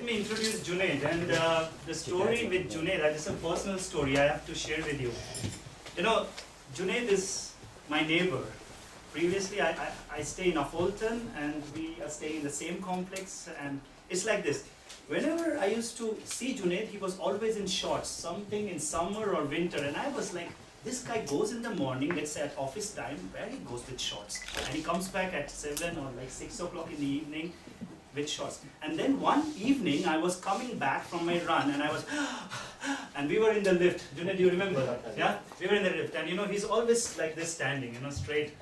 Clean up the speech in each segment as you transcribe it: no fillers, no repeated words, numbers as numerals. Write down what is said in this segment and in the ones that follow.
me introduce Junaid, and the story with Junaid, that is a personal story I have to share with you. You know, Junaid is my neighbor. Previously, I stay in Affolton, and we are staying in the same complex, and it's like this. Whenever I used to see Junaid, he was always in shorts, something in summer or winter, and I was like, this guy goes in the morning, let's say at office time, where he goes with shorts, and he comes back at 7 or like 6 o'clock in the evening with shorts. And then one evening, I was coming back from my run, and I was, and we were in the lift. Junaid, do you remember that? Yeah? We were in the lift, and you know, he's always like this standing, you know, straight.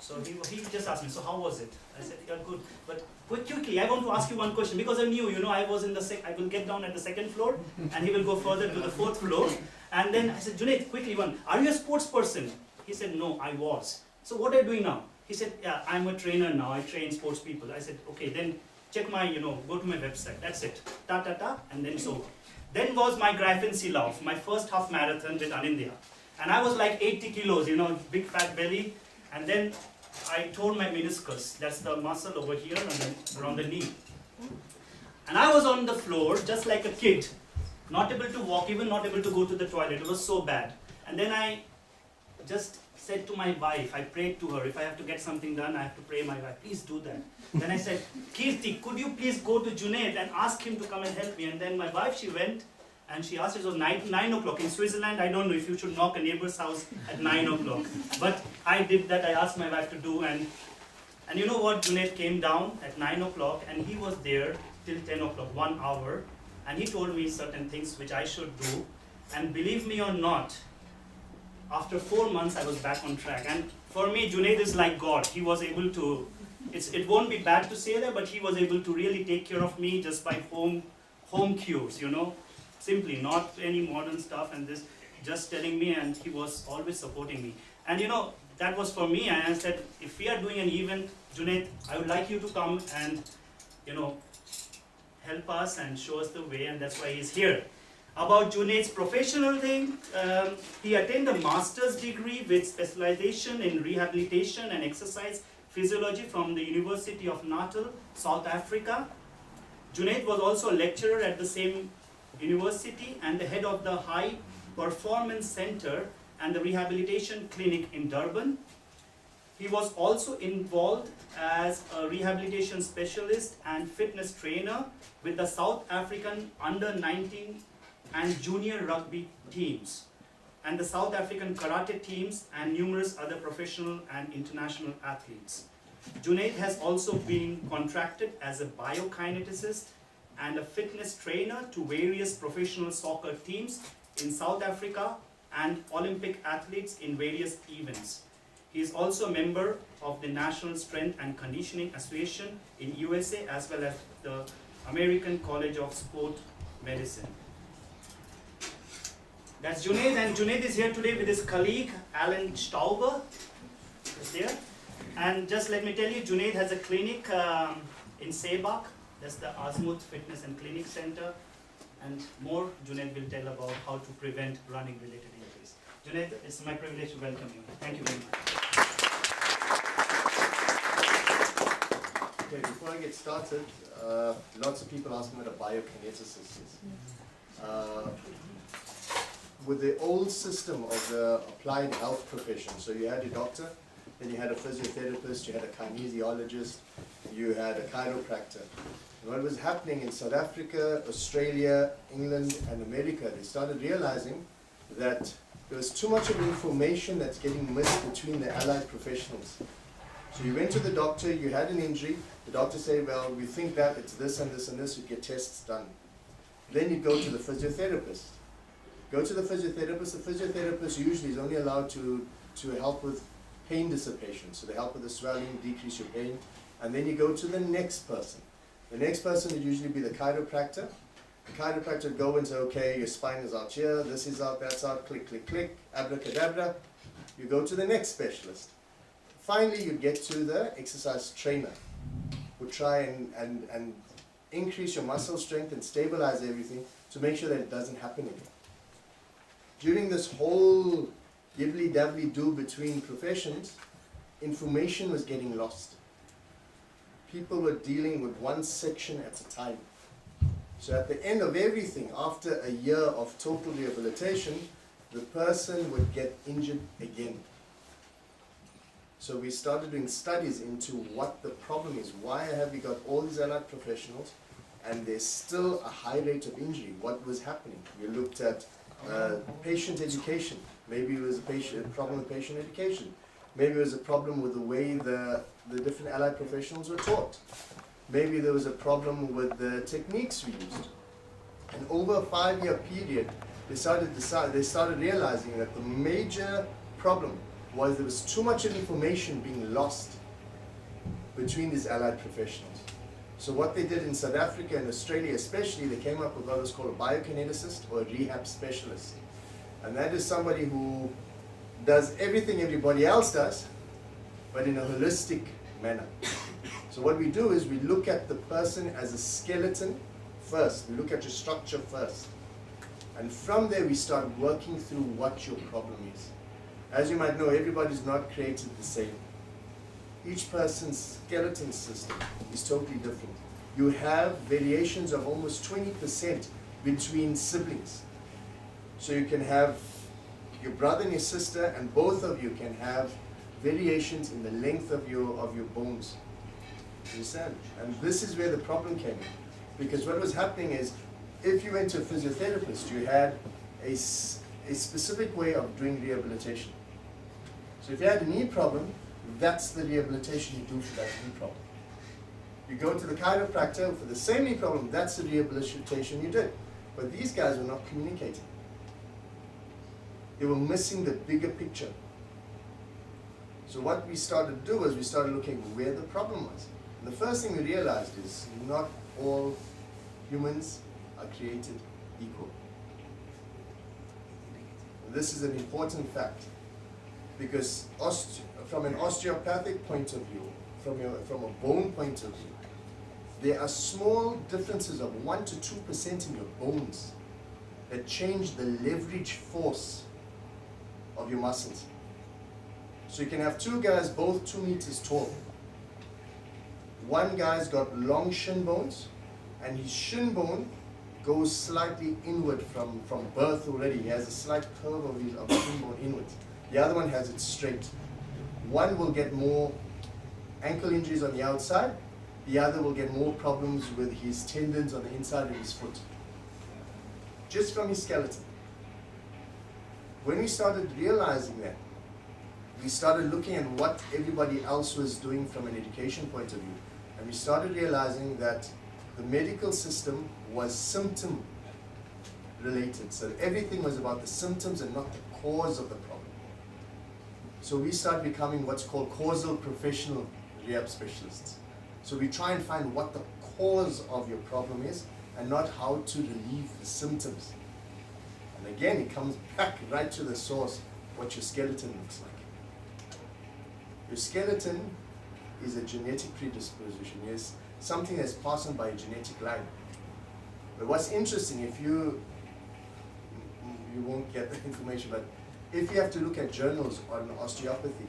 So he just asked me, so how was it? I said, yeah, good. But quickly, I want to ask you one question, because I knew, you know, I was in the I will get down at the 2nd floor, and he will go further to the 4th floor. And then I said, Junaid, quickly one, are you a sports person? He said, no, I was. So what are you doing now? He said, yeah, I'm a trainer now, I train sports people. I said, okay, then check my, you know, go to my website, that's it. And then so. Then was my Greifen Lauf, my first half marathon with Anindya. And I was like 80 kilos, you know, big fat belly. And then I tore my meniscus, that's the muscle over here and then around the knee. And I was on the floor just like a kid, not able to walk, even not able to go to the toilet. It was so bad. And then I just said to my wife, I prayed to her, if I have to get something done, I have to pray my wife, please do that. Then I said, Kirti, could you please go to Junaid and ask him to come and help me? And then my wife, she went and she asked, it was 9 o'clock. In Switzerland, I don't know if you should knock a neighbor's house at 9 o'clock. But I did that, I asked my wife to do, and you know what, Junaid came down at 9 o'clock and he was there till 10 o'clock, 1 hour. And he told me certain things which I should do. And believe me or not, after 4 months, I was back on track. And for me, Junaid is like God. He was able to, it won't be bad to say that, but he was able to really take care of me just by home cures, you know. Simply, not any modern stuff and this, just telling me, and he was always supporting me. And you know, that was for me, and I said, if we are doing an event, Junaid, I would like you to come and, you know, help us and show us the way, and that's why he's here. About Junaid's professional thing, he attained a master's degree with specialization in rehabilitation and exercise physiology from the University of Natal, South Africa. Junaid was also a lecturer at the same university and the head of the High Performance Center and the Rehabilitation Clinic in Durban. He was also involved as a rehabilitation specialist and fitness trainer with the South African under-19 and junior rugby teams, and the South African karate teams, and numerous other professional and international athletes. Junaid has also been contracted as a biokineticist and a fitness trainer to various professional soccer teams in South Africa and Olympic athletes in various events. He is also a member of the National Strength and Conditioning Association in USA, as well as the American College of Sport Medicine. That's Junaid, and Junaid is here today with his colleague Alan Stauber. Is there. And just let me tell you, Junaid has a clinic in Seebach. That's the Azimuth Fitness and Clinic Center. And more, Junaid will tell about how to prevent running-related injuries. Junaid, it's my privilege to welcome you. Thank you very much. Okay, before I get started, lots of people ask me what a biokineticist is. With the old system of the applied health profession, so you had a doctor, then you had a physiotherapist, you had a kinesiologist, you had a chiropractor. And what was happening in South Africa, Australia, England, and America, they started realizing that there was too much of information that's getting missed between the allied professionals. So you went to the doctor, you had an injury, the doctor said, well, we think that it's this and this and this, you get tests done. Then you go to the physiotherapist. Go to the physiotherapist usually is only allowed to help with pain dissipation. So they help with the swelling, decrease your pain, and then you go to the next person. The next person would usually be the chiropractor. The chiropractor would go and say, okay, your spine is out here, this is out, that's out, click, click, click, abracadabra. You go to the next specialist. Finally, you get to the exercise trainer, who try and increase your muscle strength and stabilize everything to make sure that it doesn't happen again. During this whole yibbly-dabbly-do between professions, information was getting lost. People were dealing with one section at a time. So at the end of everything, after a year of total rehabilitation, the person would get injured again. So we started doing studies into what the problem is. Why have we got all these allied professionals and there's still a high rate of injury? What was happening? We looked at patient education. Maybe it was a problem with patient education. Maybe it was a problem with the way the different allied professionals were taught. Maybe there was a problem with the techniques we used. And over a 5-year period, they started realizing that the major problem was there was too much information being lost between these allied professionals. So what they did in South Africa and Australia especially, they came up with what was called a biokineticist or a rehab specialist. And that is somebody who does everything everybody else does, but in a holistic manner. So what we do is we look at the person as a skeleton first. We look at your structure first. And from there we start working through what your problem is. As you might know, everybody's not created the same. Each person's skeleton system is totally different. You have variations of almost 20% between siblings. So you can have your brother and your sister, and both of you can have variations in the length of your bones. You understand? And this is where the problem came in. Because what was happening is, if you went to a physiotherapist, you had a specific way of doing rehabilitation. So if you had a knee problem, that's the rehabilitation you do for that knee problem. You go to the chiropractor for the same knee problem, that's the rehabilitation you did. But these guys were not communicating. They were missing the bigger picture. So what we started to do was we started looking where the problem was. And the first thing we realized is not all humans are created equal. And this is an important fact, because from an osteopathic point of view, from a bone point of view, there are small differences of 1 to 2% in your bones that change the leverage force of your muscles. So you can have two guys both 2 meters tall. One guy's got long shin bones, and his shin bone goes slightly inward from birth already. He has a slight curve of his shin bone inwards. The other one has it straight. One will get more ankle injuries on the outside. The other will get more problems with his tendons on the inside of his foot. Just from his skeleton. When we started realizing that, we started looking at what everybody else was doing from an education point of view. And we started realizing that the medical system was symptom related. So everything was about the symptoms and not the cause of the problem. So we started becoming what's called causal professional rehab specialists. So we try and find what the cause of your problem is and not how to relieve the symptoms. And again, it comes back right to the source, what your skeleton looks like. Your skeleton is a genetic predisposition. It's something that's passed on by a genetic line. But what's interesting, if you won't get the information, but if you have to look at journals on osteopathy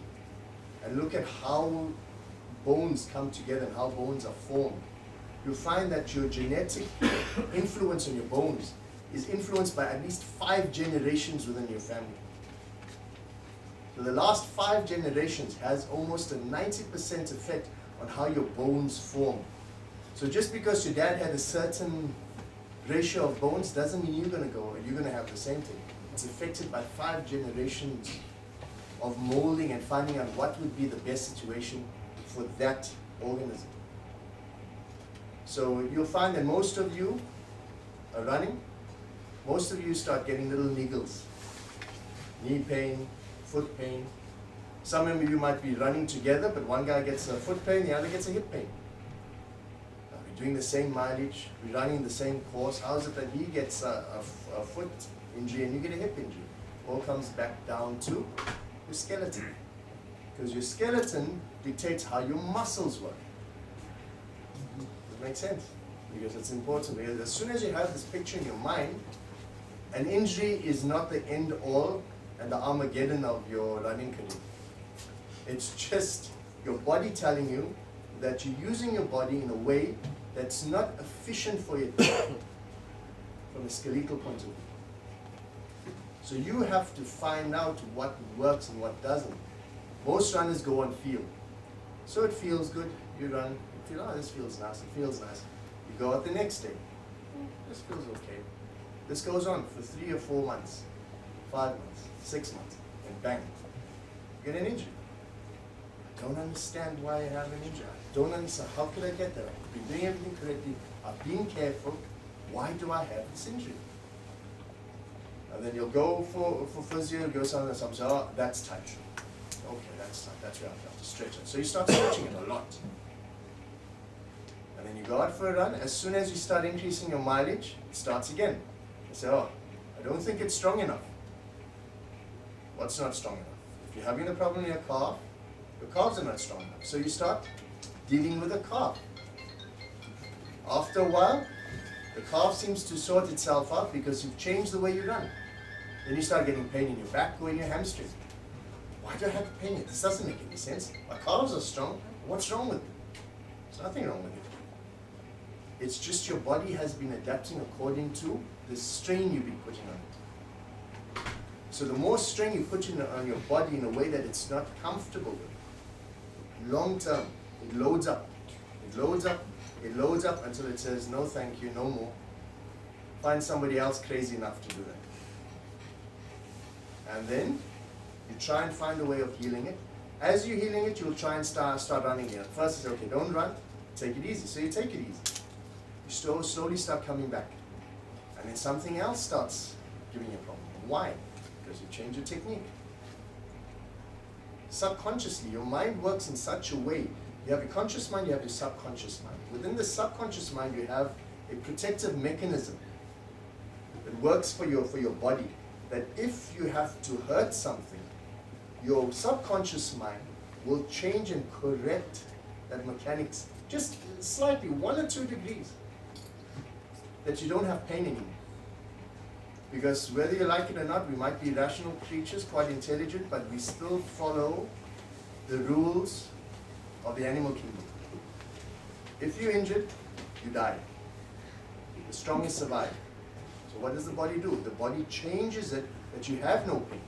and look at how bones come together and how bones are formed, you'll find that your genetic influence on your bones is influenced by at least 5 generations within your family. So the last 5 generations has almost a 90% effect on how your bones form. So just because your dad had a certain ratio of bones doesn't mean you're going to have the same thing. It's affected by 5 generations of molding and finding out what would be the best situation for that organism. So you'll find that most of you are running, most of you start getting little niggles, knee pain, foot pain. Some of you might be running together, but one guy gets a foot pain, the other gets a hip pain. We're doing the same mileage, we're running the same course. How is it that he gets a foot injury and you get a hip injury? All comes back down to your skeleton. Because your skeleton dictates how your muscles work. Does that make sense? Because it's important. Because as soon as you have this picture in your mind, an injury is not the end all and the Armageddon of your running career. It's just your body telling you that you're using your body in a way that's not efficient for a skeletal point of view. So you have to find out what works and what doesn't. Most runners go on feel. So it feels good, you run, you feel, oh, this feels nice, it feels nice. You go out the next day, this feels okay. This goes on for 3 or 4 months, 5 months, 6 months, and bang, you get an injury. I don't understand why I have an injury. I don't understand, how could I get there? I've been doing everything correctly, I've been careful, why do I have this injury? And then you'll go for physio, go somewhere, and say, oh, that's tight. Okay, that's tight, that's where I have to stretch it. So you start stretching it a lot. And then you go out for a run. As soon as you start increasing your mileage, it starts again. You say, oh, I don't think it's strong enough. What's not strong enough? If you're having a problem in your calves are not strong enough. So you start dealing with the calf. After a while, the calf seems to sort itself out because you've changed the way you run. Then you start getting pain in your back or in your hamstring. Why do I have pain? This doesn't make any sense. My calves are strong. What's wrong with it? There's nothing wrong with it. It's just your body has been adapting according to the strain you've been putting on it. So the more strain you put on your body in a way that it's not comfortable with, long term, it loads up. It loads up. It loads up until it says, no thank you, no more. Find somebody else crazy enough to do that. And then you try and find a way of healing it. As you're healing it, you'll try and start running again. First you say, okay, don't run, take it easy. So you take it easy. You slowly start coming back. And then something else starts giving you a problem. Why? Because you change your technique. Subconsciously, your mind works in such a way. You have your conscious mind, you have your subconscious mind. Within the subconscious mind, you have a protective mechanism that works for your body. That if you have to hurt something, your subconscious mind will change and correct that mechanics just slightly, 1 or 2 degrees, that you don't have pain anymore. Because whether you like it or not, we might be rational creatures, quite intelligent, but we still follow the rules of the animal kingdom. If you're injured, you die. The strongest survive. So what does the body do? The body changes it that you have no pain.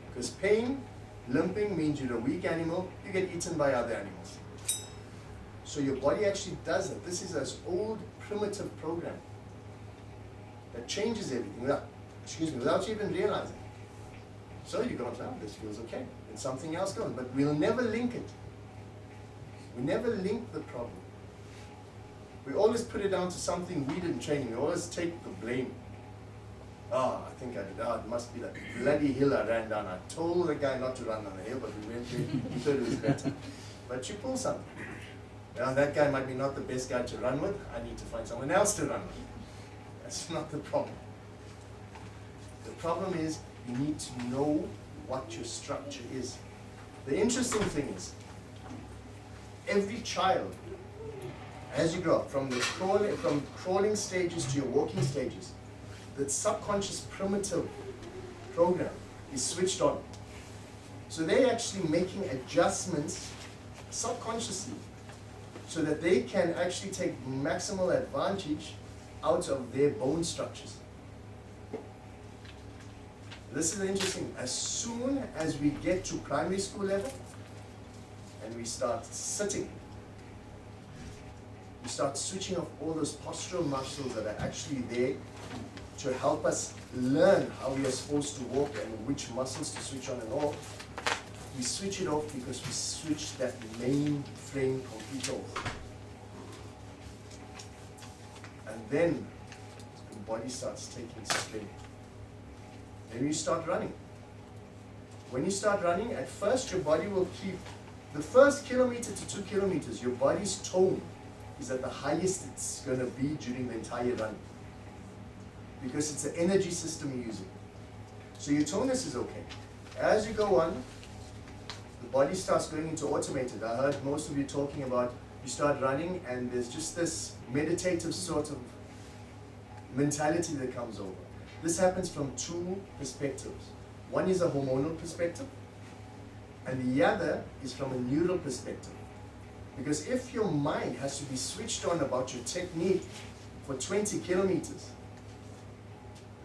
Because pain, limping, means you're a weak animal, you get eaten by other animals. So your body actually does it. This is an old primitive program that changes everything without you even realizing. So you go, now this feels okay. And something else goes. But we'll never link it. We never link the problem. We always put it down to something we did in training. We always take the blame. Oh, I think I did. Oh, it must be that bloody hill I ran down. I told the guy not to run on the hill, but we went there. He thought it was better. But you pull something. Now that guy might be not the best guy to run with. I need to find someone else to run with. That's not the problem. The problem is you need to know what your structure is. The interesting thing is, every child, as you grow up, from crawling stages to your walking stages, the subconscious primitive program is switched on. So they're actually making adjustments subconsciously so that they can actually take maximal advantage out of their bone structures. This is interesting. As soon as we get to primary school level and we start sitting, we start switching off all those postural muscles that are actually there to help us learn how we are supposed to walk and which muscles to switch on and off. We switch it off because we switch that mainframe computer off. And then the body starts taking strain. Then you start running. When you start running, at first your body will keep, the first kilometer to 2 kilometers, your body's tone is at the highest it's going to be during the entire run. Because it's the energy system you're using. So your tonus is okay. As you go on, the body starts going into automated. I heard most of you talking about you start running and there's just this meditative sort of mentality that comes over. This happens from 2 perspectives. One is a hormonal perspective, and the other is from a neural perspective. Because if your mind has to be switched on about your technique for 20 kilometers,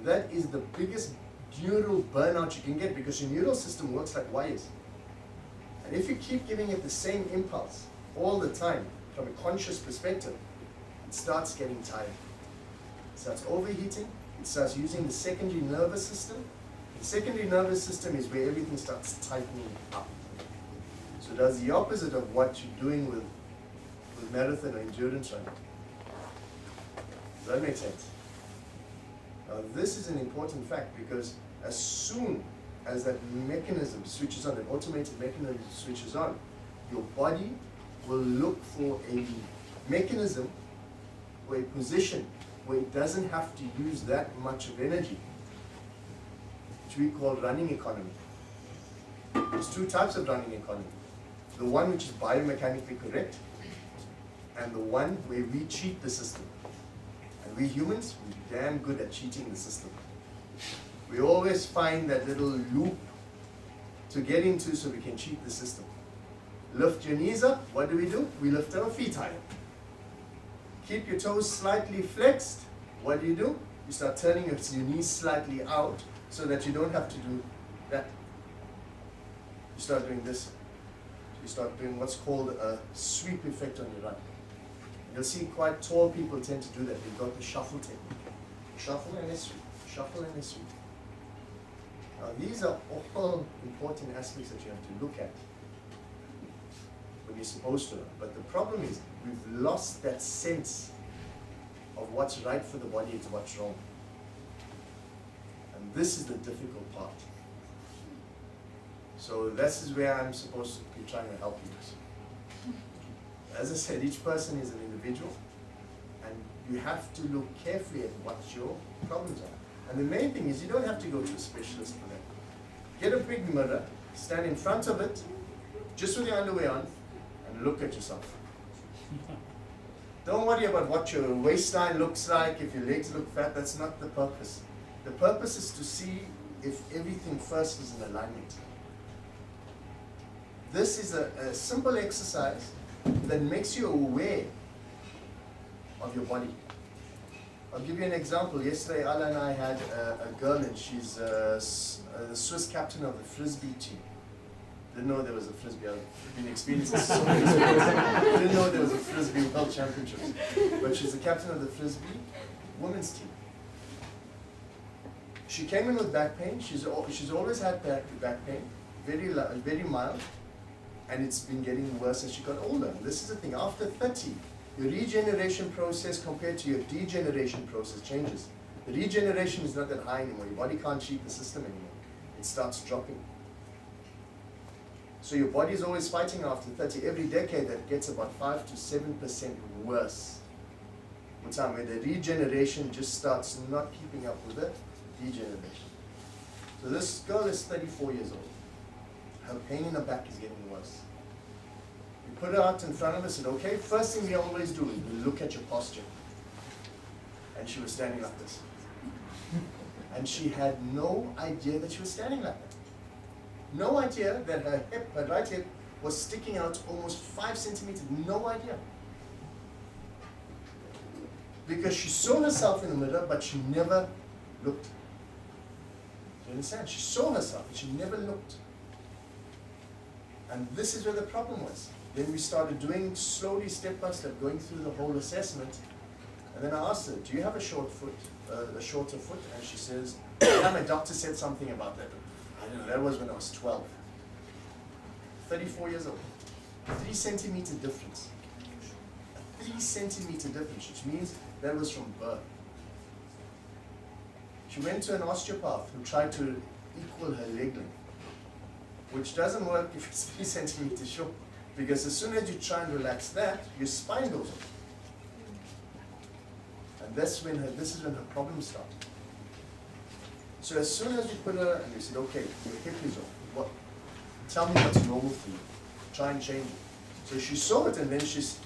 That is the biggest neural burnout you can get, because your neural system works like wires. And if you keep giving it the same impulse all the time from a conscious perspective, it starts getting tired. It starts overheating, it starts using the secondary nervous system. The secondary nervous system is where everything starts tightening up. So it does the opposite of what you're doing with marathon or endurance running. Does that make sense? Now this is an important fact, because as soon as that mechanism switches on, an automated mechanism switches on, your body will look for a mechanism or a position where it doesn't have to use that much of energy, which we call running economy. There's two types of running economy. The one which is biomechanically correct, and the one where we cheat the system. And we humans, we're damn good at cheating the system. We always find that little loop to get into so we can cheat the system. Lift your knees up, what do? We lift our feet higher. Keep your toes slightly flexed, what do? You start turning your knees slightly out so that you don't have to do that. You start doing this. You start doing what's called a sweep effect on your run. You'll see quite tall people tend to do that. They've got the shuffle technique. Shuffle and a sweep. Shuffle and a sweep. Now these are all important aspects that you have to look at when you're supposed to. But the problem is we've lost that sense of what's right for the body and what's wrong. And this is the difficult part. So this is where I'm supposed to be trying to help you. As I said, each person is an individual, and you have to look carefully at what your problems are. And the main thing is you don't have to go to a specialist for that. Get a big mirror, stand in front of it, just with your underwear on, and look at yourself. Don't worry about what your waistline looks like, if your legs look fat, that's not the purpose. The purpose is to see if everything first is in alignment. This is a simple exercise that makes you aware of your body. I'll give you an example. Yesterday, Ala and I had a girl, and she's the Swiss captain of the Frisbee team. Didn't know there was a Frisbee. I've been experiencing so many sports. Didn't know there was a Frisbee World Championships. But she's the captain of the Frisbee women's team. She came in with back pain. She's always had back pain, very mild. And it's been getting worse as she got older. And this is the thing, after 30, your regeneration process compared to your degeneration process changes. The regeneration is not that high anymore. Your body can't cheat the system anymore. It starts dropping. So your body is always fighting after 30. Every decade that gets about 5 to 7% worse. One time where the regeneration just starts not keeping up with the degeneration. So this girl is 34 years old. Her pain in her back is getting worse. We put her out in front of us and said, okay, first thing we always do is we look at your posture. And she was standing like this. And she had no idea that she was standing like that. No idea that her hip, her right hip, was sticking out almost 5 centimeters. No idea. Because she saw herself in the mirror, but she never looked. Do you understand? She saw herself, but she never looked. And this is where the problem was. Then we started doing slowly, step by step, going through the whole assessment. And then I asked her, do you have a short foot, a shorter foot? And she says, yeah, my doctor said something about that. I don't know, that was when I was 12. 34 years old. 3 centimeter difference. A 3 centimeter difference, which means that was from birth. She went to an osteopath who tried to equal her leg length, which doesn't work if it's 3 centimeters short, because as soon as you try and relax that, your spine goes up. And this is when her problems start. So as soon as we put her, and we said, okay, your hip is off. Tell me what's normal for you. Try and change it. So she saw it, and then as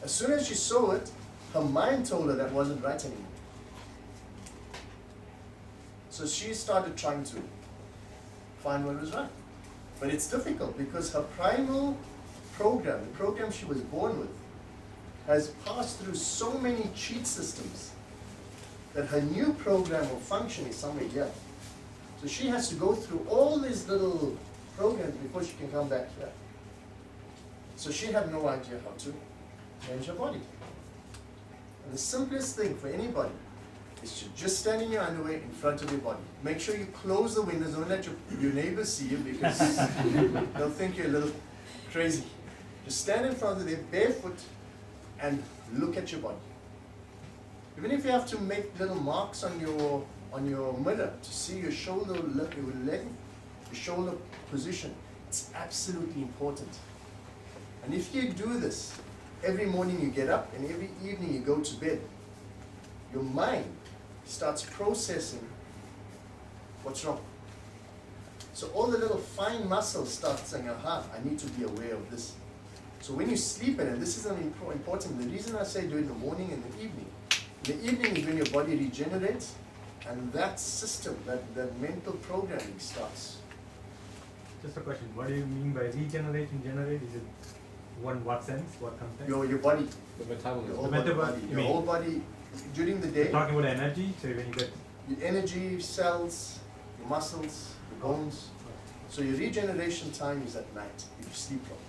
soon as she saw it, her mind told her that wasn't right anymore. So she started trying to find what was right. But it's difficult because her primal program, the program she was born with, has passed through so many cheat systems that her new program or function is somewhere here. So she has to go through all these little programs before she can come back here. So she had no idea how to change her body. And the simplest thing for anybody is to just stand in your underwear in front of your body. Make sure you close the windows, don't let your neighbors see you because they'll think you're a little crazy. Just stand in front of them barefoot and look at your body. Even if you have to make little marks on your mirror to see your shoulder, your leg, your shoulder position, it's absolutely important. And if you do this, every morning you get up and every evening you go to bed, your mind starts processing what's wrong. So all the little fine muscles start saying, aha, I need to be aware of this. So when you sleep in it, this is important. The reason I say do it in the morning and the evening. In the evening is when your body regenerates, and that system, that mental programming starts. Just a question, what do you mean by regenerate and generate? Is it what sense? What context? Your body. The metabolism. Your whole body during the day. You're talking about energy, so when you get Your energy, cells, your muscles, your bones. So your regeneration time is at night, if you sleep properly.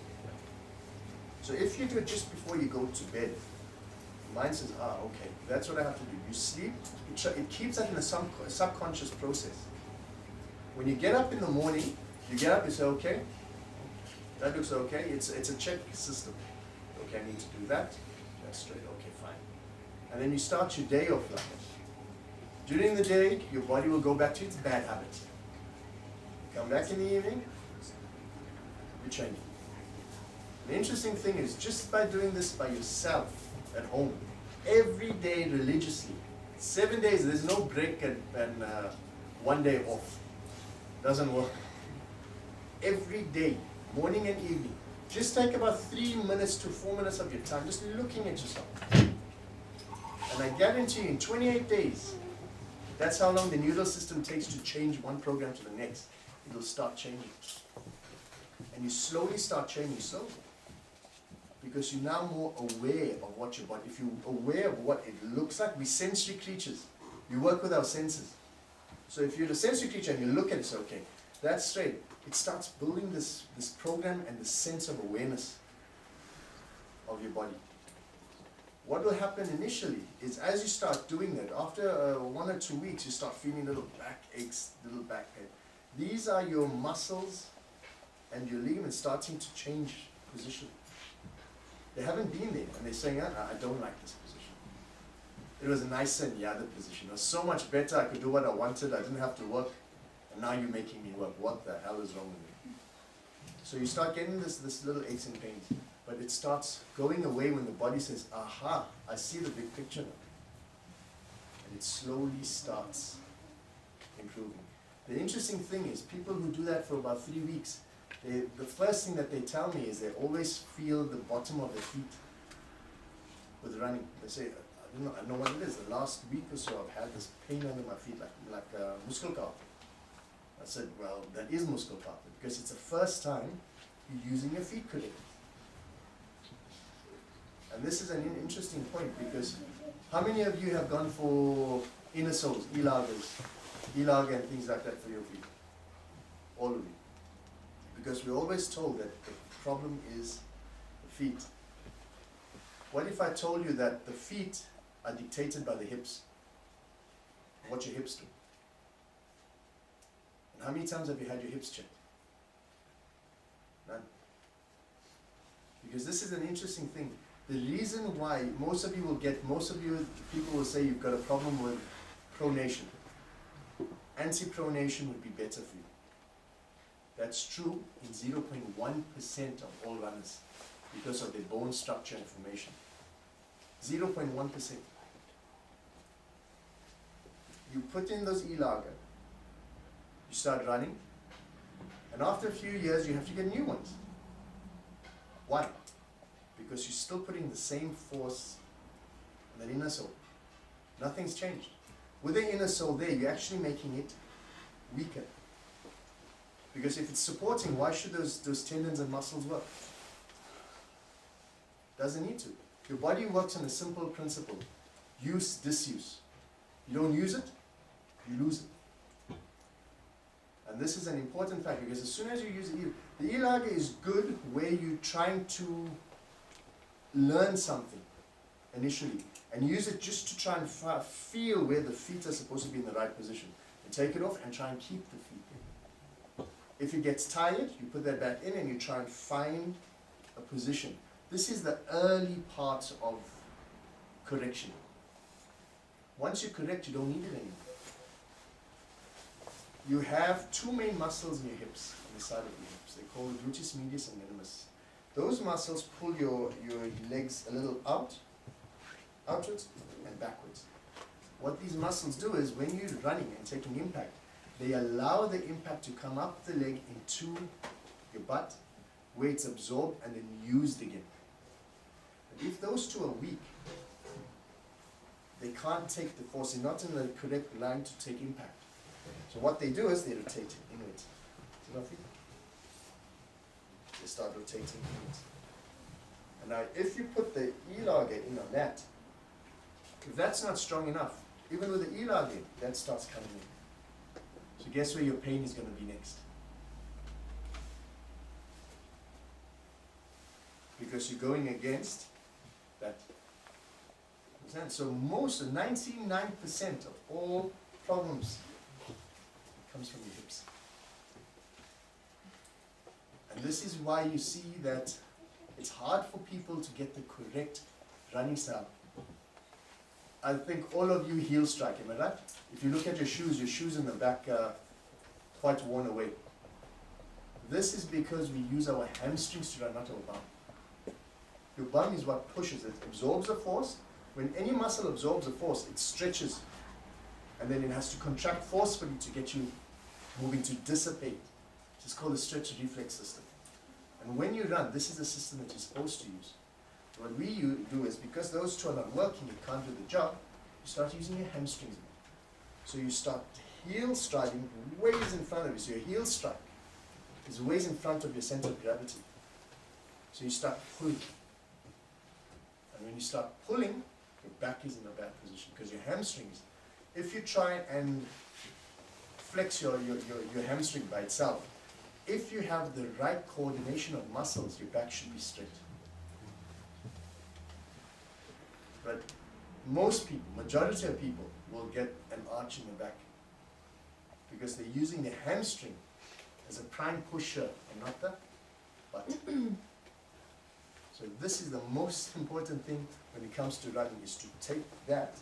So if you do it just before you go to bed, the mind says, okay, that's what I have to do. You sleep, it keeps that in a subconscious process. When you get up in the morning, you get up, you say, okay, that looks okay. It's a check system. Okay, I need to do that. That's straight, okay, fine. And then you start your day off like that. During the day, your body will go back to its bad habits. Come back in the evening, you're changing. The interesting thing is, just by doing this by yourself at home, every day religiously, 7 days, there's no break and 1 day off. Doesn't work. Every day, morning and evening, just take about 3 minutes to 4 minutes of your time just looking at yourself. And I guarantee you, in 28 days, that's how long the neural system takes to change one program to the next. It'll start changing. And you slowly start changing slowly. Because you're now more aware of what your body, if you're aware of what it looks like, we're sensory creatures. We work with our senses. So if you're a sensory creature and you look at it, say, okay, that's straight. It starts building this program and this sense of awareness of your body. What will happen initially is as you start doing that, after 1 or 2 weeks, you start feeling little back aches, little back pain. These are your muscles and your ligaments starting to change position. They haven't been there, and they're saying, I don't like this position. It was nicer in the other position. It was so much better, I could do what I wanted, I didn't have to work, and now you're making me work. What the hell is wrong with me? So you start getting this little aches and pains, but it starts going away when the body says, aha, I see the big picture now. And it slowly starts improving. The interesting thing is, people who do that for about 3 weeks, the first thing that they tell me is they always feel the bottom of their feet with running. They say, I know what it is. The last week or so I've had this pain under my feet like muskelkater. I said, well, that is muskelkater because it's the first time you're using your feet correctly. And this is an interesting point because how many of you have gone for inner soles, elaga and things like that for your feet? All of you. Because we're always told that the problem is the feet. What if I told you that the feet are dictated by the hips? What your hips do? And how many times have you had your hips checked? None. Because this is an interesting thing. The reason why most of you people will say you've got a problem with pronation. Anti-pronation would be better for you. That's true in 0.1% of all runners because of their bone structure and formation. 0.1%. You put in those elaga, you start running, and after a few years you have to get new ones. Why? Because you're still putting the same force on the inner sole. Nothing's changed. With the inner sole there, you're actually making it weaker. Because if it's supporting, why should those tendons and muscles work? Doesn't need to. Your body works on a simple principle. Use, disuse. You don't use it, you lose it. And this is an important fact because as soon as you use it, the e-lage is good where you're trying to learn something initially and use it just to try and feel where the feet are supposed to be in the right position. You take it off and try and keep the feet in. If it gets tired, you put that back in and you try and find a position. This is the early part of correction. Once you correct, you don't need it anymore. You have two main muscles in your hips, on the side of your hips. They're called gluteus medius and minimus. Those muscles pull your legs a little outwards and backwards. What these muscles do is when you're running and taking impact, they allow the impact to come up the leg into your butt, where it's absorbed and then used again. But if those two are weak, they can't take the force, they're not in the correct line to take impact. So what they do is they rotate inwards. See my feet? They start rotating inwards. And now if you put the e-lage in on that, if that's not strong enough, even with the e-lage in, that starts coming in. So guess where your pain is going to be next? Because you're going against that. So most, 99% of all problems comes from your hips. And this is why you see that it's hard for people to get the correct running style. I think all of you heel strike, am I right? If you look at your shoes in the back are quite worn away. This is because we use our hamstrings to run, not our bum. Your bum is what pushes it, absorbs a force. When any muscle absorbs a force, it stretches, and then it has to contract forcefully to get you moving, to dissipate. It's called the stretch reflex system. And when you run, this is the system that you're supposed to use. What we do is, because those two are not working, you can't do the job, you start using your hamstrings more. So you start heel striding ways in front of you. So your heel strike is ways in front of your center of gravity. So you start pulling. And when you start pulling, your back is in a bad position because your hamstrings, if you try and flex your hamstring by itself, if you have the right coordination of muscles, your back should be straight. But most people, majority of people, will get an arch in the back because they're using the hamstring as a prime pusher and not the butt. So this is the most important thing when it comes to running, is to take that,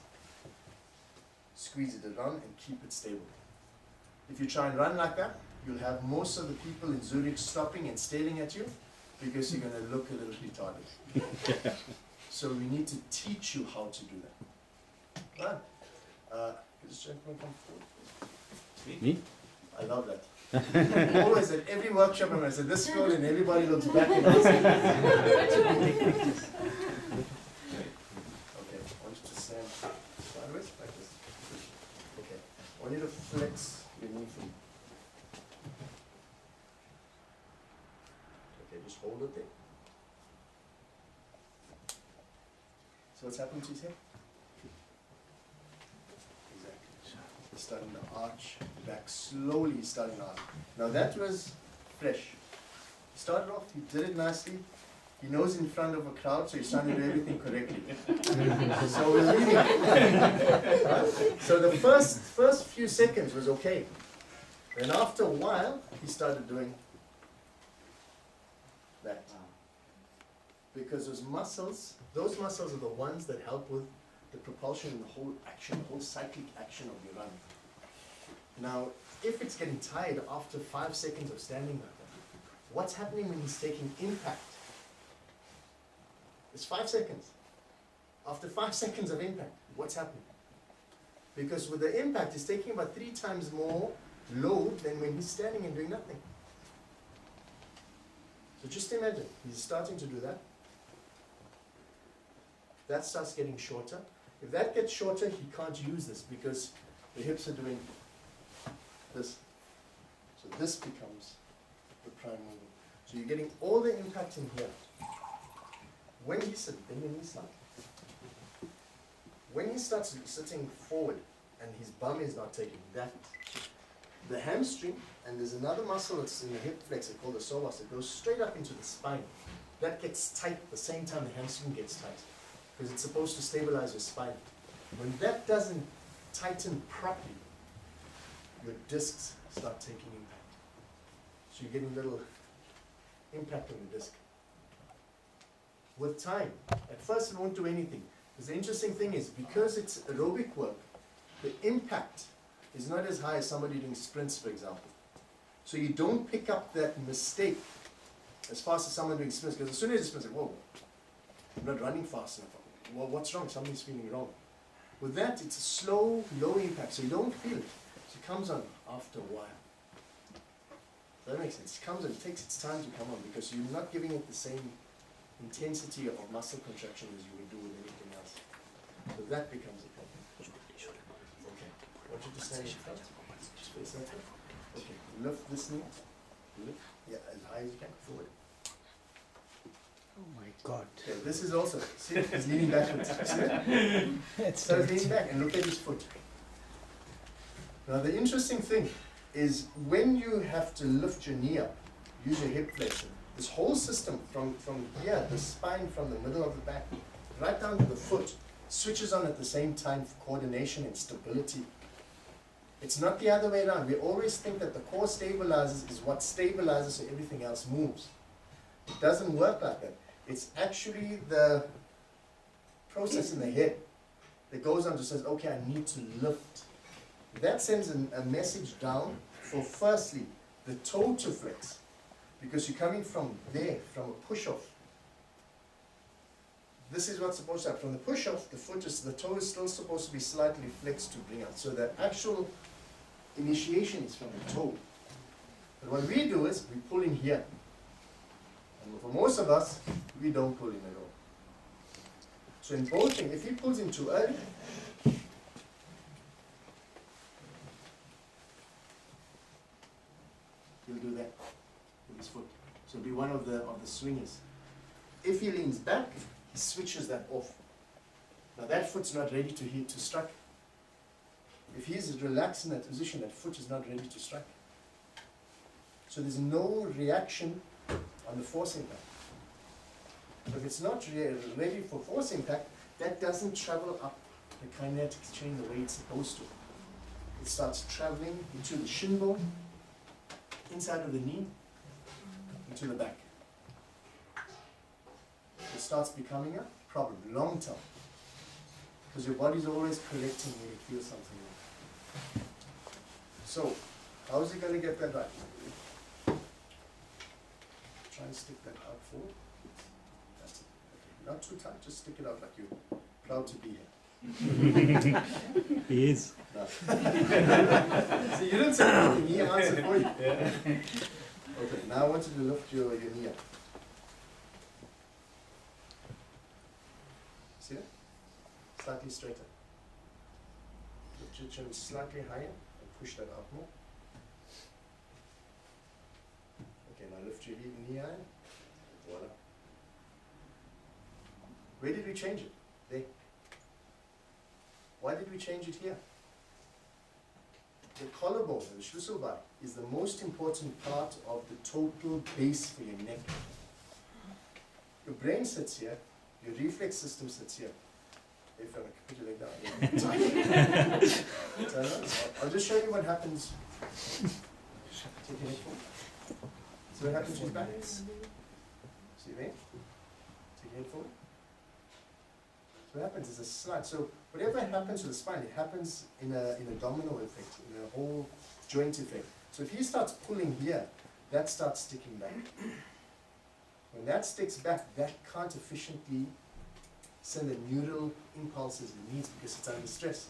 squeeze it around and keep it stable. If you try and run like that, you'll have most of the people in Zurich stopping and staring at you because you're going to look a little retarded. So we need to teach you how to do that. Right. Could this gentleman come forward? Me? I love that. Always at every workshop I said this floor and everybody looks back and asks. Okay, I want you to stand sideways like this. Okay, I want you to flex your knee from. Okay, just hold it there. So what's happening to his hip? Exactly. He's starting to arch back slowly. He's starting to arch. Now that was fresh. He started off. He did it nicely. He knows in front of a crowd, so he's trying to do everything correctly. So we're leaving. Right? So the first few seconds was okay. Then after a while, he started doing that. Because those muscles are the ones that help with the propulsion and the whole action, the whole cyclic action of your run. Now, if it's getting tired after 5 seconds of standing like that, what's happening when he's taking impact? It's 5 seconds. After 5 seconds of impact, what's happening? Because with the impact, he's taking about 3 times more load than when he's standing and doing nothing. So just imagine, he's starting to do that. That starts getting shorter. If that gets shorter, he can't use this because the hips are doing this. So this becomes the prime movement. So you're getting all the impact in here. When he sits, bend your knees down. When he starts sitting forward, and his bum is not taking that. The hamstring, and there's another muscle that's in the hip flexor called the psoas that goes straight up into the spine. That gets tight at the same time the hamstring gets tight, because it's supposed to stabilize your spine. When that doesn't tighten properly, your discs start taking impact. So you're getting a little impact on the disc. With time, at first it won't do anything. Because the interesting thing is, because it's aerobic work, the impact is not as high as somebody doing sprints, for example. So you don't pick up that mistake as fast as someone doing sprints, because as soon as you sprint, like, whoa, I'm not running fast enough. Well, what's wrong? Something's feeling wrong. With that, it's a slow, low impact, so you don't feel it. So it comes on after a while. Does that make sense? It comes on, it takes its time to come on, because you're not giving it the same intensity of muscle contraction as you would do with anything else. So that becomes a problem. Okay. I want you to stand in front. Just face that way. Okay. Lift this knee. Lift. Yeah, as high as you can. Forward. Oh my God. Okay, this is also, see, he's leaning backwards. See that? So he's leaning back and look at his foot. Now the interesting thing is when you have to lift your knee up, use your hip flexor, this whole system from here, the spine from the middle of the back, right down to the foot, switches on at the same time for coordination and stability. It's not the other way around. We always think that the core stabilizes is what stabilizes so everything else moves. It doesn't work like that. It's actually the process in the head that goes on to says, okay, I need to lift. That sends a message down for firstly, the toe to flex. Because you're coming from there, from a push-off. This is what's supposed to happen. From the push-off, the toe is still supposed to be slightly flexed to bring out. So the actual initiation is from the toe. But what we do is, we pull in here. And for most of us, we don't pull in at all. So in both things, if he pulls in too early, he'll do that with his foot. So it'll be one of the swingers. If he leans back, he switches that off. Now that foot's not ready to strike. If he's relaxed in that position, that foot is not ready to strike. So there's no reaction on the force impact. If it's not ready for force impact, that doesn't travel up the kinetics chain the way it's supposed to. It starts traveling into the shin bone, inside of the knee, into the back. It starts becoming a problem long term. Because your body's always correcting when you feel something wrong. So, how is he going to get that right? Try and stick that out forward. That's it. Okay. Not too tight, just stick it out like you're proud to be here. He is. No. See, you didn't say anything, he answered for you. Yeah. Okay, now I want you to lift your knee up. See that? Slightly straighter. Lift your chin slightly higher and push that out more. Okay, now lift your knee high. Voila. Where did we change it? There. Why did we change it here? The collarbone, the Schlüsselbein, is the most important part of the total base for your neck. Your brain sits here, your reflex system sits here. If I put your leg down. Turn around. I'll just show you what happens. Take your leg forward. See what happens to his back? See there? Take your head forward. So what happens is a slide. So whatever happens to the spine, it happens in a domino effect, in a whole joint effect. So if he starts pulling here, that starts sticking back. When that sticks back, that can't efficiently send the neural impulses it needs because it's under stress.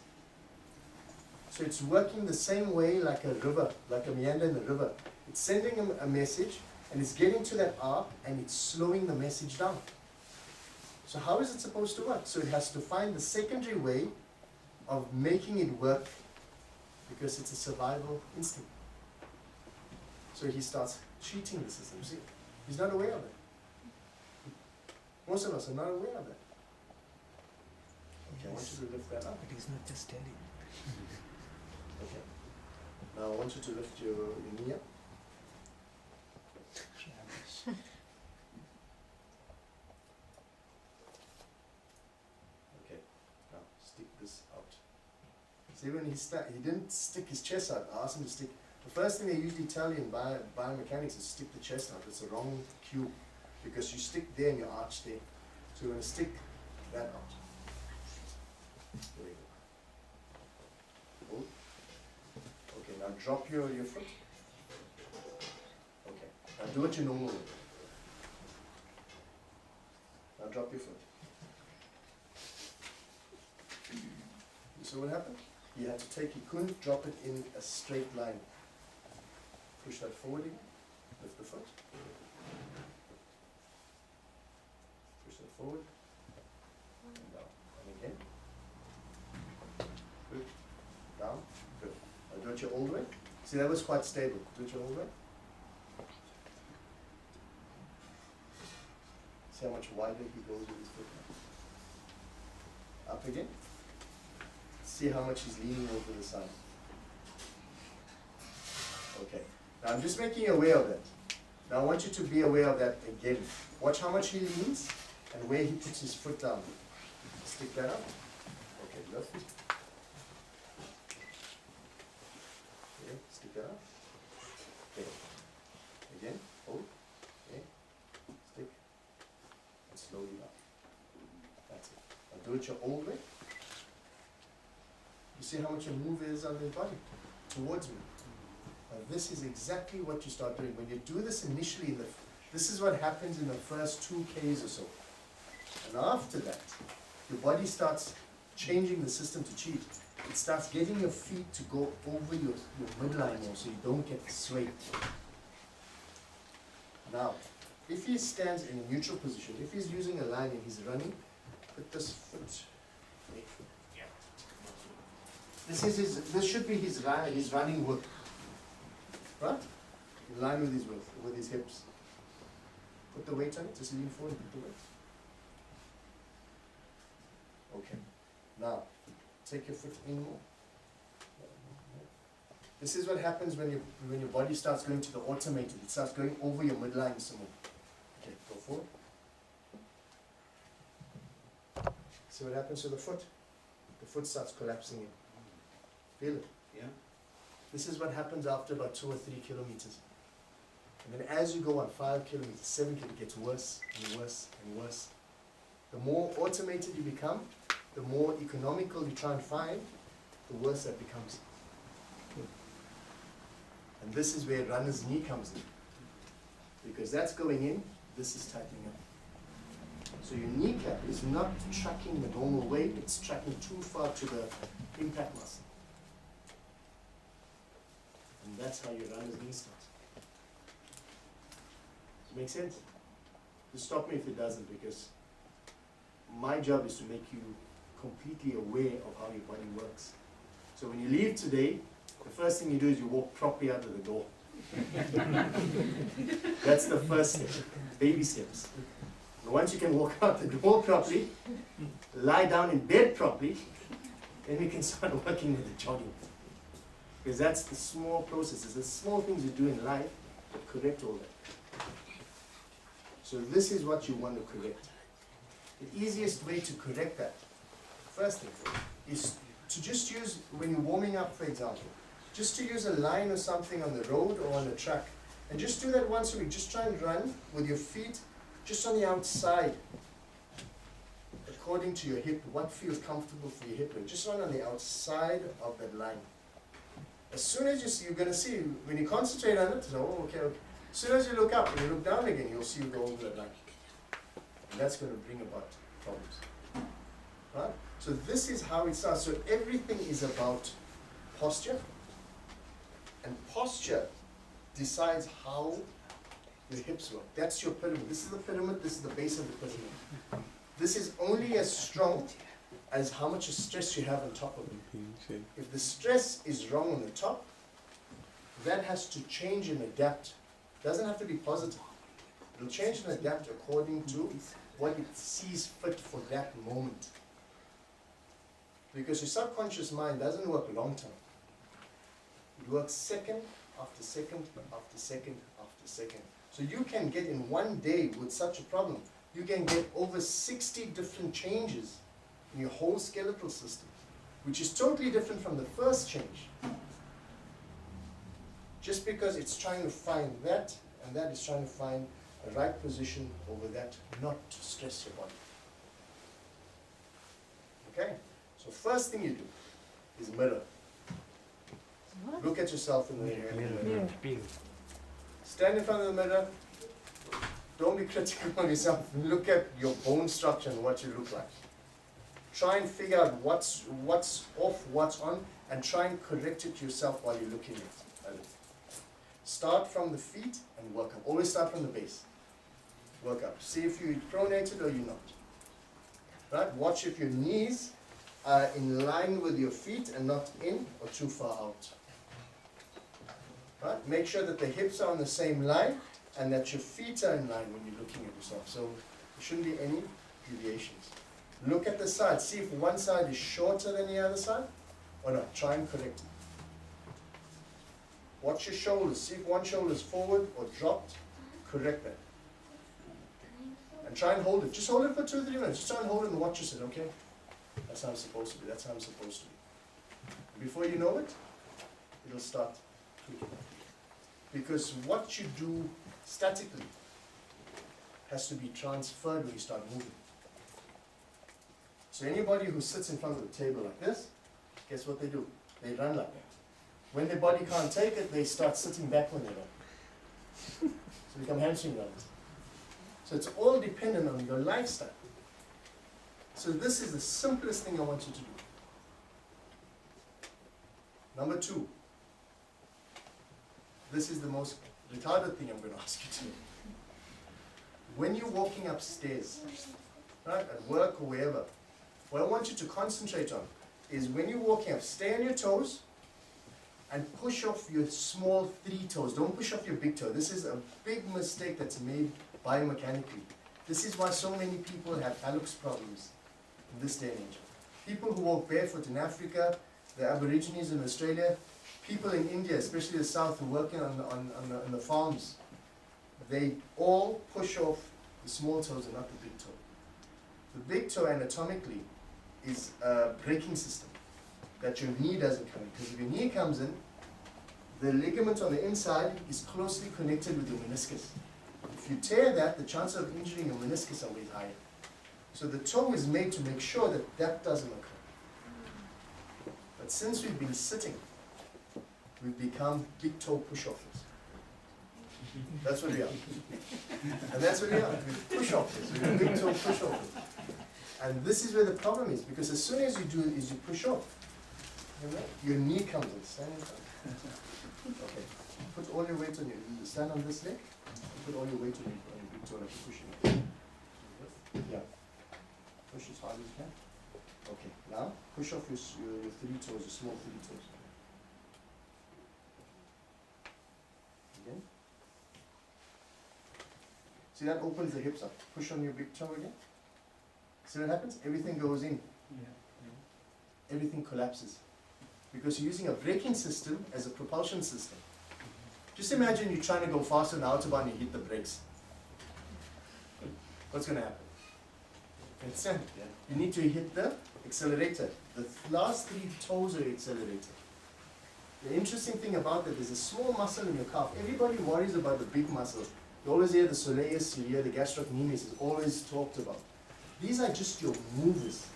So it's working the same way like a river, like a meander in the river. It's sending him a message and it's getting to that arc and it's slowing the message down. So how is it supposed to work? So it has to find the secondary way of making it work because it's a survival instinct. So he starts cheating the system. See, he's not aware of it. Most of us are not aware of that. Okay, I want you to lift that up. But he's not just telling. Now I want you to lift your knee up. Okay, now stick this out. See, when he didn't stick his chest out, I asked him to stick. The first thing they usually tell you in biomechanics is stick the chest out. It's the wrong cue, because you stick there and you arch there. So you're going to stick that out. There we go. Hold. Okay, now drop your foot. Okay, now do it your normal way. Now drop your foot. You see what happened? He had to take, he couldn't drop it in a straight line. Push that forward again, lift the foot. Push that forward, and down, and again. Good, down, good. Now do it your old way. See, that was quite stable. Do it your old way. See how much wider he goes with his foot now. Up again. See how much he's leaning over the side. Okay. Now I'm just making you aware of that. Now I want you to be aware of that again. Watch how much he leans and where he puts his foot down. Stick that up. Okay, lift. Okay, stick that up. Okay. Again, hold. Okay. Stick. And slowly up. That's it. Now do it your old way. You see how much a move is on his body towards me. Now this is exactly what you start doing. When you do this initially, this is what happens in the first 2 Ks or so. And after that, your body starts changing the system to cheat. It starts getting your feet to go over your midline more so you don't get swayed. Now, if he stands in a neutral position, if he's using a line and he's running, put this foot. This should be his running work, right? In line with his hips. Put the weight on it, just lean forward and put the weight. Okay, now, take your foot in more. This is what happens when your body starts going to the automated, it starts going over your midline some more. Okay, go forward. See what happens to the foot? The foot starts collapsing in. Feel it? Yeah. This is what happens after about 2 or 3 kilometers. And then as you go on 5 kilometers, 7 kilometers, it gets worse and worse and worse. The more automated you become, the more economical you try and find, the worse that becomes. And this is where runner's knee comes in. Because that's going in, this is tightening up. So your kneecap is not tracking the normal weight, it's tracking too far to the impact muscle. And that's how your runner's knee starts. Does it make sense? Just stop me if it doesn't, because my job is to make you completely aware of how your body works. So when you leave today, the first thing you do is you walk properly out of the door. That's the first step, baby steps. And once you can walk out the door properly, lie down in bed properly, then we can start working with the jogging. Because that's the small processes, the small things you do in life that correct all that. So this is what you want to correct. The easiest way to correct that, first thing, is to just use, when you're warming up, for example, just to use a line or something on the road or on the track, and just do that once a week. Just try and run with your feet just on the outside, according to your hip, what feels comfortable for your hip, and just run on the outside of that line. As soon as you're going to see, when you concentrate on it, so, oh, okay, okay. As soon as you look up and you look down again, you'll see you go over that line. And that's going to bring about problems. Right? So this is how it starts. So everything is about posture. And posture decides how your hips work. That's your pyramid. This is the pyramid, this is the base of the pyramid. This is only as strong as how much stress you have on top of it. If the stress is wrong on the top, that has to change and adapt. It doesn't have to be positive. It'll change and adapt according to what it sees fit for that moment. Because your subconscious mind doesn't work long term. You work second after second after second after second. So you can get in one day with such a problem, you can get over 60 different changes in your whole skeletal system, which is totally different from the first change. Just because it's trying to find that, and that is trying to find a right position over that, not to stress your body. Okay? So first thing you do is mirror. Look at yourself in the mirror. Stand in front of the mirror. Don't be critical of yourself. Look at your bone structure and what you look like. Try and figure out what's off, what's on, and try and correct it yourself while you're looking at it. Start from the feet and work up. Always start from the base. Work up. See if you're pronated or you're not. Right? Watch if your knees are in line with your feet and not in or too far out. Right? Make sure that the hips are on the same line and that your feet are in line when you're looking at yourself. So there shouldn't be any deviations. Look at the side. See if one side is shorter than the other side or not. Try and correct it. Watch your shoulders. See if one shoulder is forward or dropped. Correct that. And try and hold it. Just hold it for 2 or 3 minutes. Just try and hold it and watch yourself, okay? That's how I'm supposed to be. That's how I'm supposed to be. Before you know it, it'll start tweaking. Because what you do statically has to be transferred when you start moving. So anybody who sits in front of the table like this, guess what they do? They run like that. When their body can't take it, they start sitting back when they run. So they become hamstring runners. So it's all dependent on your lifestyle. So this is the simplest thing I want you to do. Number 2. This is the most retarded thing I'm going to ask you to do. When you're walking upstairs, right, at work or wherever, what I want you to concentrate on is when you're walking up, stay on your toes and push off your small 3 toes. Don't push off your big toe. This is a big mistake that's made biomechanically. This is why so many people have hallux problems in this day and age. People who walk barefoot in Africa, the Aborigines in Australia, people in India, especially the south, who are working on the farms, they all push off the small toes and not the big toe. The big toe anatomically is a braking system that your knee doesn't come in. Because if your knee comes in, the ligament on the inside is closely connected with your meniscus. If you tear that, the chance of injuring your meniscus are way higher. So the toe is made to make sure that that doesn't occur. But since we've been sitting, we've become big toe push-offers. That's what we are. And that's what we are. We're push-offers. We're big toe push-offers. And this is where the problem is, because as soon as you do it, is you push off. Your knee comes in. Stand in front. Okay. Put all your weight on your, stand on this leg. Put all your weight on your big toe, like you're pushing it. Yeah. Push as hard as you can. Okay. Now, push off your 3 toes, your small 3 toes. Again. See, that opens the hips up. Push on your big toe again. See what happens? Everything goes in. Everything collapses. Because you're using a braking system as a propulsion system. Just imagine you're trying to go faster on the autobahn and you hit the brakes. What's going to happen? It's simple. You need to hit the accelerator. The last 3 toes are the accelerator. The interesting thing about that, there's a small muscle in your calf. Everybody worries about the big muscles. You always hear the soleus, you hear the gastrocnemius is always talked about. These are just your movers.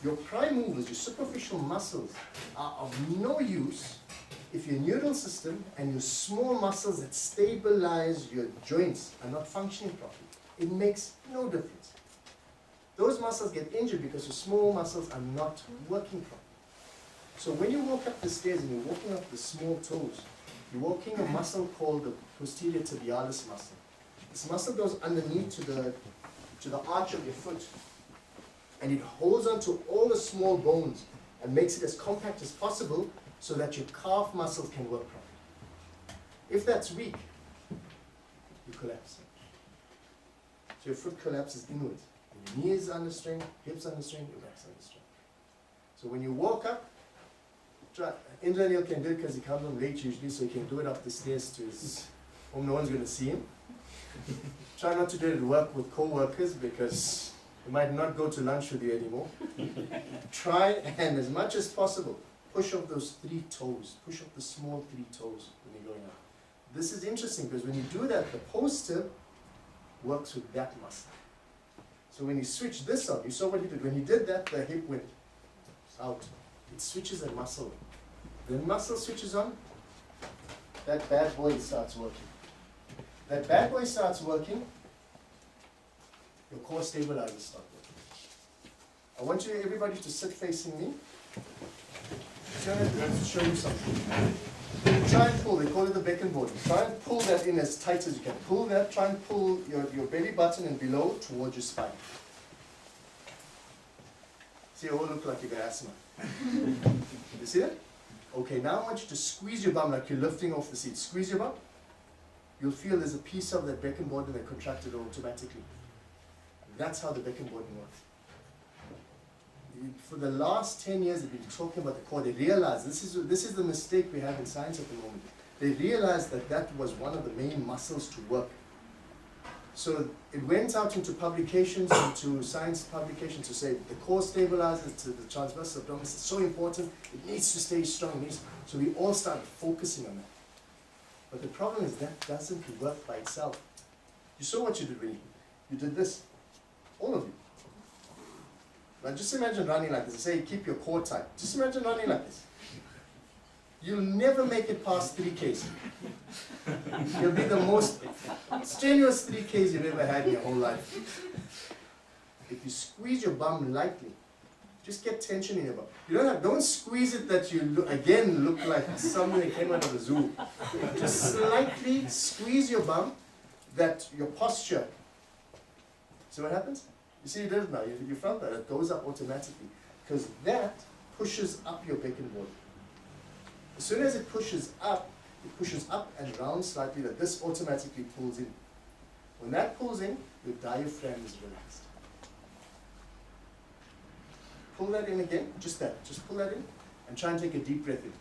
Your prime movers, your superficial muscles, are of no use if your neural system and your small muscles that stabilize your joints are not functioning properly. It makes no difference. Those muscles get injured because your small muscles are not working properly. So when you walk up the stairs and you're walking up the small toes, you're walking a muscle called the posterior tibialis muscle. This muscle goes underneath to the arch of your foot, and it holds onto all the small bones and makes it as compact as possible so that your calf muscles can work properly. If that's weak, you collapse. So your foot collapses inwards. Your knee is under strain, hips under strain, your back's under strain. So when you walk up, Try. Indranil can do it because he comes home late usually, so he can do it up the stairs to his home. No one's going to see him. Try not to do it at work with co-workers because they might not go to lunch with you anymore. Try and as much as possible, push up those 3 toes. Push up the small 3 toes when you're going out. This is interesting because when you do that, the poster works with that muscle. So when you switch this on, you saw what he did. When he did that, the hip went out. It switches a muscle. The muscle switches on, that bad boy starts working. That bad boy starts working, your core stabilizers start working. I want you, everybody, to sit facing me. I'm going to show you something. Try and pull, they call it the beckenboard. Try and pull that in as tight as you can. Pull that, try and pull your belly button and below towards your spine. See, you all look like you got asthma. You see that? Okay, now I want you to squeeze your bum like you're lifting off the seat. Squeeze your bum. You'll feel there's a piece of that beckenboard and they contracted automatically. That's how the beckenboard works. For the last 10 years, they've been talking about the core. They realized, this is the mistake we have in science at the moment. They realized that that was one of the main muscles to work. So it went out into publications, into science publications to say the core stabilizers to the transverse abdominis is so important, it needs to stay strong. So we all started focusing on that. But the problem is that doesn't work by itself. You saw what you did when you did this. All of you. Now just imagine running like this. Say keep your core tight. Just imagine running like this. You'll never make it past 3Ks. You'll be the most strenuous 3Ks you've ever had in your whole life. If you squeeze your bum lightly, just get tension in your bum. You don't squeeze it that you look like someone that came out of the zoo. Just slightly squeeze your bum, that your posture. See what happens? You see, you did it now. You felt that. It goes up automatically. Because that pushes up your beckenboard. As soon as it pushes up and round slightly, that this automatically pulls in. When that pulls in, your diaphragm is relaxed. Pull that in again, just that. Just pull that in and try and take a deep breath in.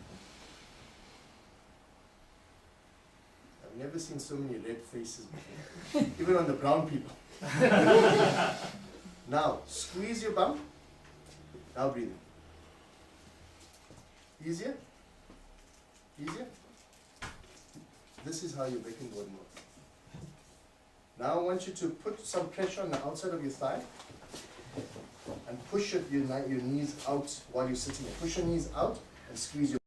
I've never seen so many red faces before, even on the brown people. Now, squeeze your bum. Now breathe in. Easier? Easier? This is how your beckenboard works. Now I want you to put some pressure on the outside of your thigh and push your knees out while you're sitting there. Push your knees out and squeeze your